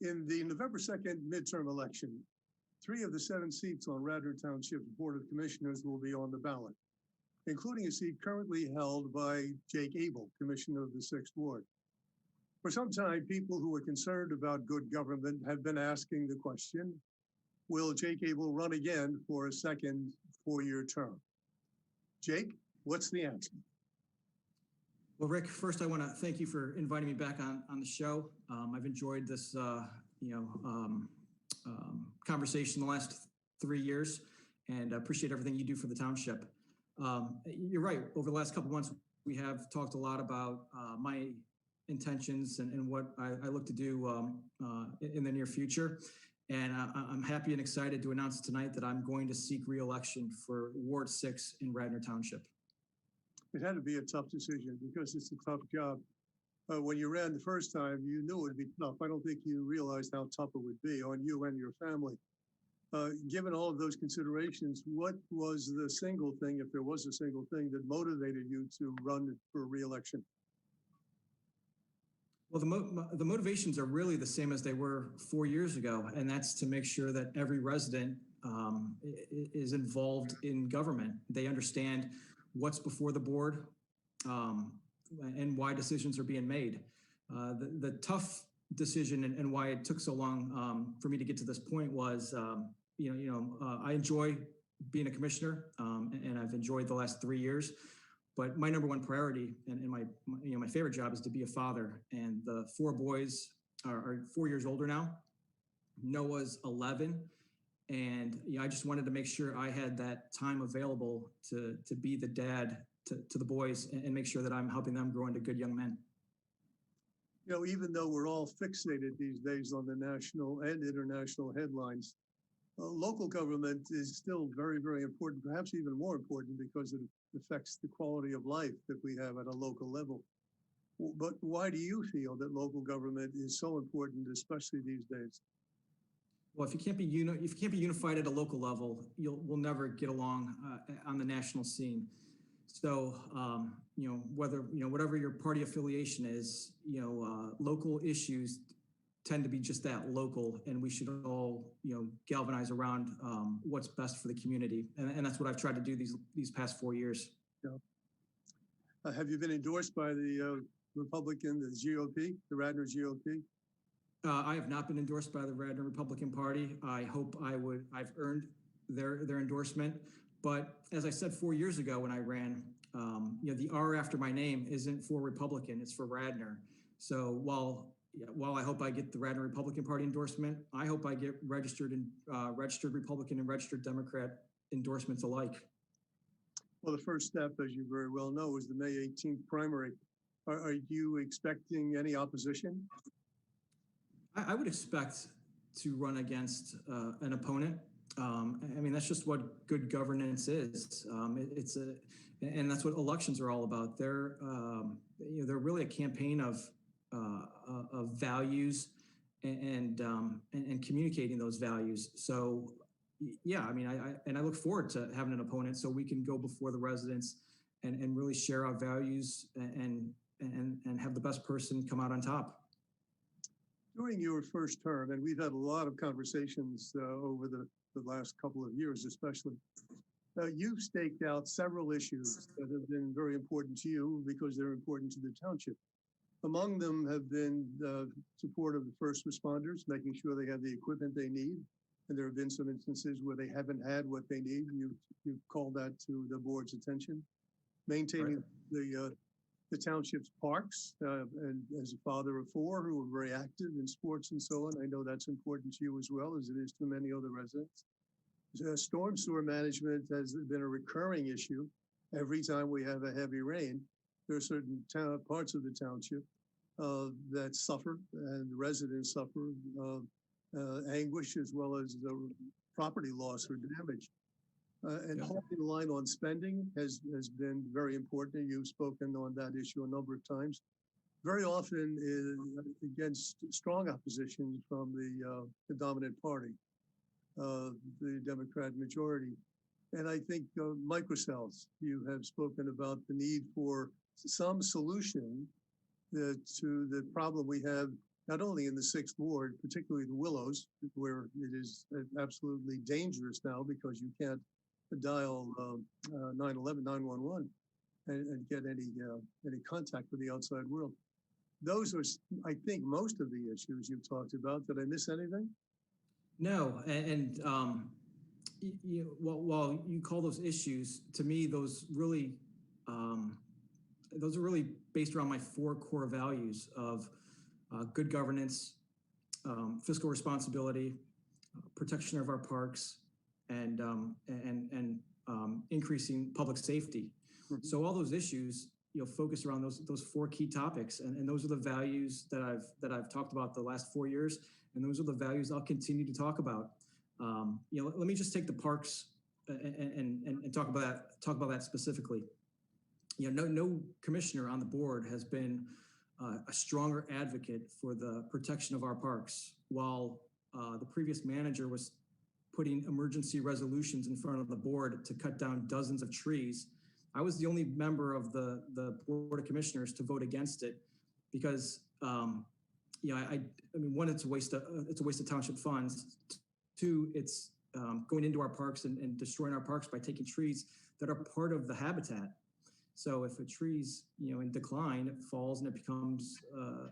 In the November 2nd midterm election, 3 of the 7 seats on Radnor Township Board of Commissioners will be on the ballot, including a seat currently held by Jake Abel, Commissioner of the 6th Ward. For some time, people who are concerned about good government have been asking the question, will Jake Abel run again for a second 4-year term? Jake, what's the answer? Well, Rick, first I want to thank you for inviting me back on the show. I've enjoyed this, conversation the last 3 years, and I appreciate everything you do for the township. You're right. Over the last couple of months, we have talked a lot about my intentions and what I look to do in the near future. And I'm happy and excited to announce tonight that I'm going to seek re-election for Ward 6 in Radnor Township. It had to be a tough decision because it's a tough job. When you ran the first time, you knew it would be tough. I don't think you realized how tough it would be on you and your family. Given all of those considerations, what was the single thing, if there was a single thing, that motivated you to run for re-election? Well, the motivations are really the same as they were 4 years ago, and that's to make sure that every resident is involved in government. They understand what's before the board and why decisions are being made. The tough decision and why it took so long for me to get to this point was, I enjoy being a commissioner, and I've enjoyed the last 3 years. But my number one priority and my favorite job is to be a father. And the 4 boys are 4 years older now. Noah's 11. And I just wanted to make sure I had that time available to be the dad to the boys and make sure that I'm helping them grow into good young men. Even though we're all fixated these days on the national and international headlines, local government is still very, very important, perhaps even more important because it affects the quality of life that we have at a local level. But why do you feel that local government is so important, especially these days? Well, if you can't be unified at a local level, we'll never get along on the national scene. So, whatever your party affiliation is, local issues tend to be just that, local, and we should all, galvanize around what's best for the community, and that's what I've tried to do these past 4 years. Yeah. Have you been endorsed by the Republican, the GOP, the Radnor GOP? I have not been endorsed by the Radnor Republican Party. I hope I would. I've earned their endorsement, but as I said 4 years ago when I ran, the R after my name isn't for Republican; it's for Radnor. So while I hope I get the Radnor Republican Party endorsement, I hope I get registered Republican and registered Democrat endorsements alike. Well, the first step, as you very well know, is the May 18th primary. Are you expecting any opposition? I would expect to run against an opponent. That's just what good governance is. And that's what elections are all about. They're really a campaign of values and communicating those values. So, yeah, I look forward to having an opponent so we can go before the residents and really share our values and have the best person come out on top. During your first term, and we've had a lot of conversations over the last couple of years, especially, you've staked out several issues that have been very important to you because they're important to the township. Among them have been support of the first responders, making sure they have the equipment they need. And there have been some instances where they haven't had what they need. You've called that to the board's attention. Maintaining the township's parks, and as a father of 4 who are very active in sports and so on, I know that's important to you as well as it is to many other residents. Storm sewer management has been a recurring issue. Every time we have a heavy rain, there are certain parts of the township that suffer, and the residents suffer anguish as well as property loss or damage. Holding the line on spending has been very important. You've spoken on that issue a number of times. Very often against strong opposition from the dominant party, the Democrat majority. And I think microcells, you have spoken about the need for some solution to the problem we have not only in the 6th Ward, particularly the Willows, where it is absolutely dangerous now because you can't dial 911, 911 and get any contact with the outside world. Those are, I think, most of the issues you've talked about. Did I miss anything? No, while you call those issues, to me, those are really based around my 4 core values of good governance, fiscal responsibility, protection of our parks, and increasing public safety. Mm-hmm. So all those issues, focus around those 4 key topics, and those are the values that I've talked about the last 4 years, and those are the values I'll continue to talk about. Let me just take the parks and talk about that specifically. No commissioner on the board has been a stronger advocate for the protection of our parks, while the previous manager was putting emergency resolutions in front of the board to cut down dozens of trees. I was the only member of the Board of Commissioners to vote against it because, I mean, one, it's a waste of township funds. 2, it's going into our parks and destroying our parks by taking trees that are part of the habitat. So if a tree's in decline, it falls and it becomes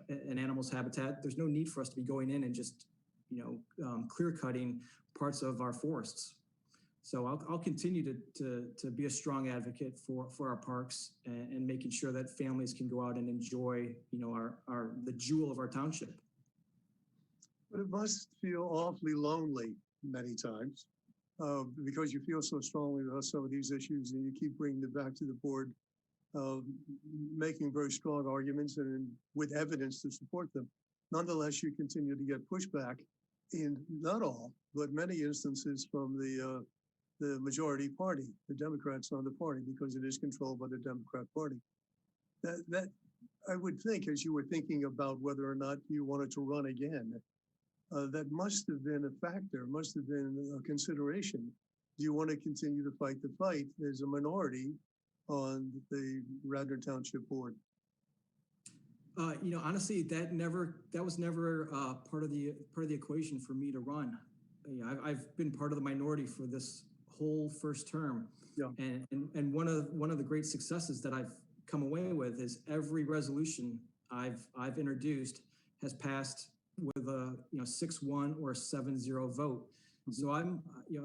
an animal's habitat. There's no need for us to be going in and just clear cutting parts of our forests. So I'll continue to be a strong advocate for our parks and making sure that families can go out and enjoy the jewel of our township. But it must feel awfully lonely many times because you feel so strongly about some of these issues and you keep bringing them back to the board, making very strong arguments and with evidence to support them. Nonetheless, you continue to get pushback in not all, but many instances from the majority party, the Democrats on the party, because it is controlled by the Democrat Party. That I would think, as you were thinking about whether or not you wanted to run again, that must have been a factor, must have been a consideration. Do you want to continue to fight the fight as a minority on the Radnor Township Board? Honestly, that was never part of the equation for me to run. I've been part of the minority for this whole first term, yeah. And one of the great successes that I've come away with is every resolution I've introduced has passed with a 6-1 or a 7-0 vote. Mm-hmm. So I'm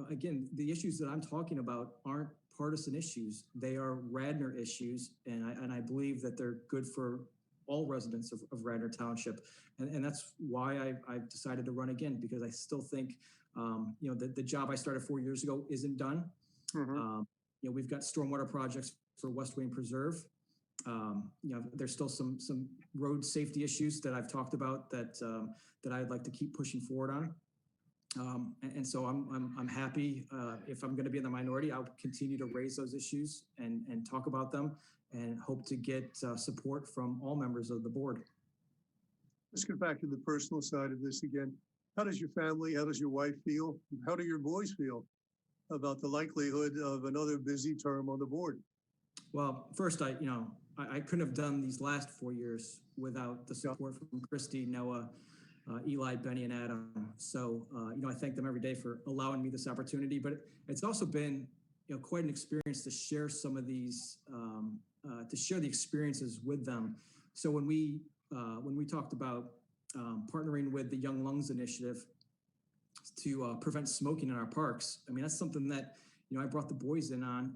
again, the issues that I'm talking about aren't partisan issues; they are Radnor issues, and I believe that they're good for all residents of Radnor Township, and that's why I've decided to run again, because I still think the job I started 4 years ago isn't done. Mm-hmm. We've got stormwater projects for West Wayne Preserve. There's still some road safety issues that I've talked about that I'd like to keep pushing forward on. And so I'm happy if I'm going to be in the minority, I'll continue to raise those issues and talk about them and hope to get support from all members of the board. Let's get back to the personal side of this again. How does your family, how does your wife feel? How do your boys feel about the likelihood of another busy term on the board? Well, first, I couldn't have done these last 4 years without the support from Christy, Noah, Eli, Benny, and Adam. So, I thank them every day for allowing me this opportunity. But it's also been, quite an experience to share some of these, to share the experiences with them. So when we talked about partnering with the Young Lungs Initiative to prevent smoking in our parks, I mean, that's something that I brought the boys in on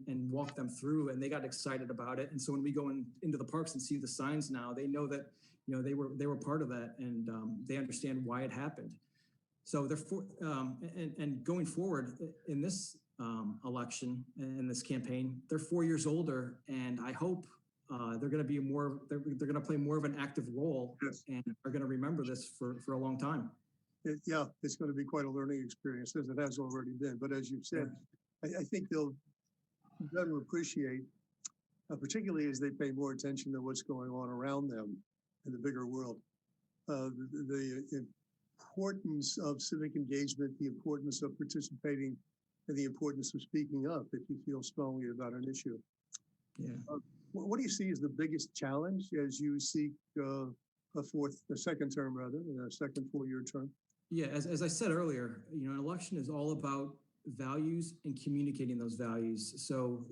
and walked them through, and they got excited about it. And so when we go into the parks and see the signs now, they know that they were part of that, and they understand why it happened. So therefore, and going forward in this election and this campaign, they're 4 years older, and I hope they're going to be they're going to play more of an active role, yes, and are going to remember this for a long time. It's going to be quite a learning experience, as it has already been. But as you've said, yeah. I think they'll better appreciate, particularly as they pay more attention to what's going on around them in the bigger world, the importance of civic engagement, the importance of participating, and the importance of speaking up if you feel strongly about an issue. Yeah. What do you see as the biggest challenge as you seek a second term rather, a second 4-year term. Yeah, as I said earlier, an election is all about values and communicating those values. So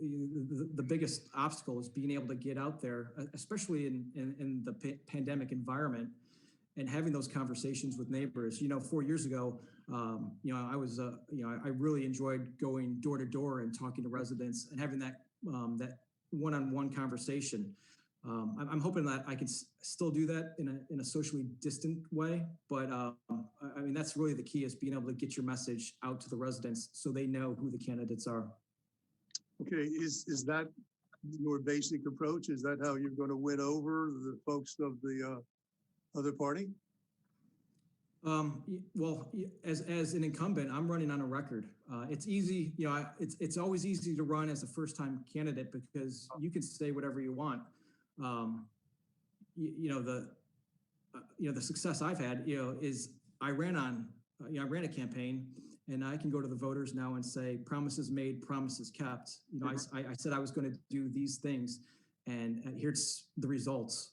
the biggest obstacle is being able to get out there, especially in the pandemic environment, and having those conversations with neighbors. 4 years ago, I was, I really enjoyed going door to door and talking to residents and having that one-on-one conversation. I'm hoping that I can still do that in a socially distant way, but I mean, that's really the key, is being able to get your message out to the residents so they know who the candidates are. Okay, is that your basic approach? Is that how you're going to win over the folks of the other party? Well, as an incumbent, I'm running on a record. It's easy, it's always easy to run as a first-time candidate because you can say whatever you want. The success I've had, is I ran a campaign, and I can go to the voters now and say, promises made, promises kept. I said I was going to do these things, and here's the results.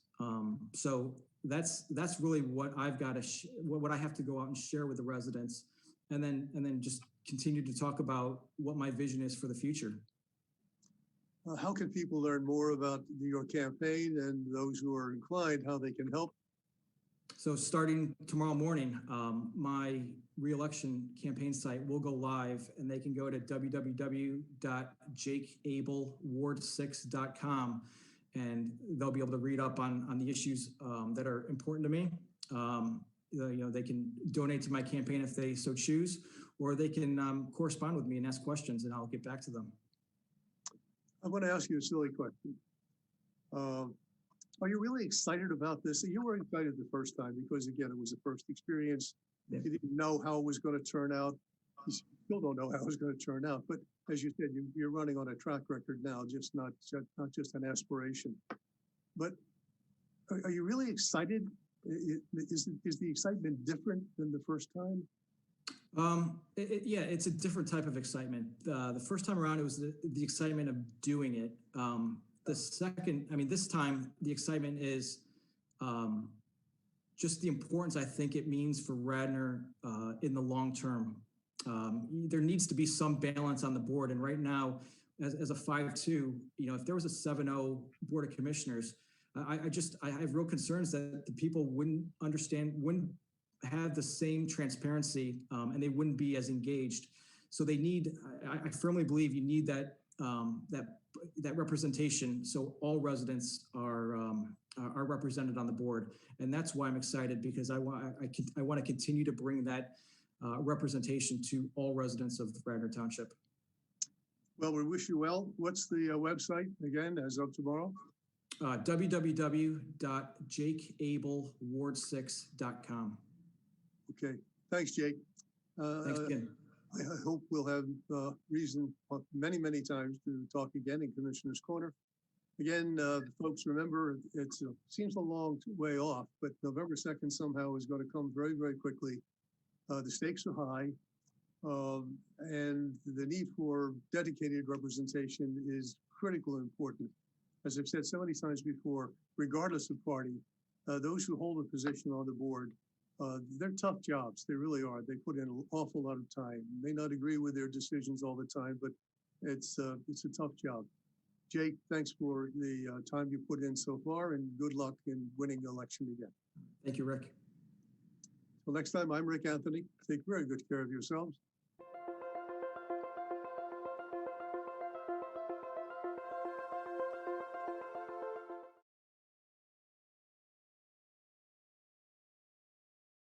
So that's really what I've got to, what I have to go out and share with the residents, and then just continue to talk about what my vision is for the future. How can people learn more about your campaign, and those who are inclined, how they can help? So starting tomorrow morning, my re-election campaign site will go live, and they can go to www.jakeabelward6.com, and they'll be able to read up on the issues that are important to me. They can donate to my campaign if they so choose, or they can correspond with me and ask questions, and I'll get back to them. I want to ask you a silly question. Are you really excited about this? You were excited the first time because, again, it was the first experience. Yeah. You didn't know how it was going to turn out. You still don't know how it was going to turn out. But as you said, you're running on a track record now, just not just an aspiration. But are you really excited? Is the excitement different than the first time? Yeah, it's a different type of excitement. The first time around, it was the excitement of doing it. The second, this time, the excitement is just the importance I think it means for Radnor in the long term. There needs to be some balance on the board. And right now, as a 5-2, if there was a 7-0 Board of Commissioners, I have real concerns that the people wouldn't have the same transparency, and they wouldn't be as engaged. So they need, I firmly believe you need that representation, so all residents are represented on the board. And that's why I'm excited, because I want to continue to bring that representation to all residents of Radnor Township. Well, we wish you well. What's the website again as of tomorrow? www.jakeabelward6.com. Okay, thanks, Jake. Thanks again. I hope we'll have reason many, many times to talk again in Commissioner's Corner. Again, folks, remember, it seems a long way off, but November 2nd somehow is going to come very, very quickly. The stakes are high, and the need for dedicated representation is critically important. As I've said so many times before, regardless of party, those who hold a position on the board, they're tough jobs. They really are. They put in an awful lot of time. May not agree with their decisions all the time, but it's a tough job. Jake, thanks for the time you put in so far, and good luck in winning the election again. Thank you, Rick. Well, next time, I'm Rick Anthony. Take very good care of yourselves.